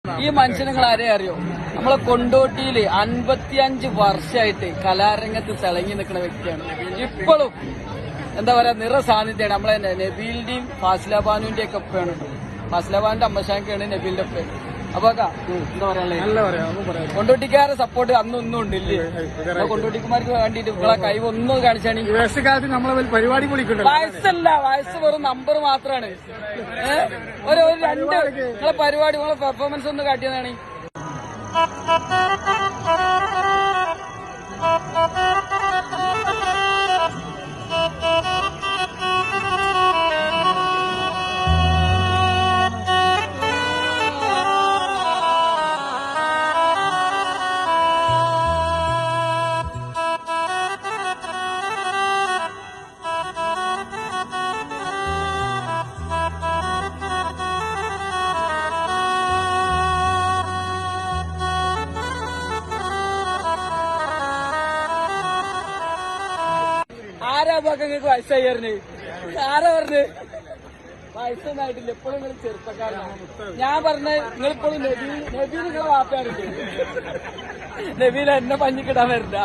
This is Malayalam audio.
ഈ മനുഷ്യനെ നിങ്ങൾ ആരെയും അറിയോ? നമ്മളെ കൊണ്ടോട്ടിയില് 55 വർഷമായിട്ട് കലാരംഗത്ത് തിളങ്ങി നിൽക്കുന്ന വ്യക്തിയാണ്. ഇപ്പോഴും എന്താ പറയാ നിറസാന്നിധ്യമാണ്. നമ്മളെ നബീലിന്റെയും ഫാസില ബാനുവിന്റെ ഒക്കെ ഒപ്പമാണ്. ഫാസില ബാനുവിന്റെ അമ്മശാങ്കയാണ് നബീലിന്റെ ഒപ്പം. അപ്പൊ എന്താ പറയാ, കൊണ്ടോട്ടിക്കാരുടെ സപ്പോർട്ട് അന്നും ഒന്നും ഉണ്ടില്ലേ? കൊണ്ടോട്ടിക്കുമാർക്ക് വേണ്ടിട്ട് നിങ്ങളെ കൈ ഒന്നും കാണിച്ചാണ്. വയസ്സുകാലത്ത് നമ്മളെ പരിപാടി വിളിക്കുന്നുണ്ട്. വയസ്സല്ല, വയസ്സ് വെറും നമ്പർ മാത്രമാണ്. ഒരു രണ്ട് നിങ്ങളെ പരിപാടി നിങ്ങളെ പെർഫോമൻസ് ഒന്ന് കാട്ടിയതാണ്. ആരാ നിങ്ങൾക്ക് വയസ്സായിരുന്നു? ആരാ പറഞ്ഞ് വയസ്സൊന്നും ആയിട്ടില്ല, എപ്പോഴും നിങ്ങൾ ചെറുപ്പക്കാരാണ്. ഞാൻ പറഞ്ഞ നിങ്ങളിപ്പോഴും നബീൽ നിങ്ങളെ വാപ്പയാറില്ലേ? നബീൽ എന്നെ പഞ്ഞിക്കിടാൻ വരില്ല.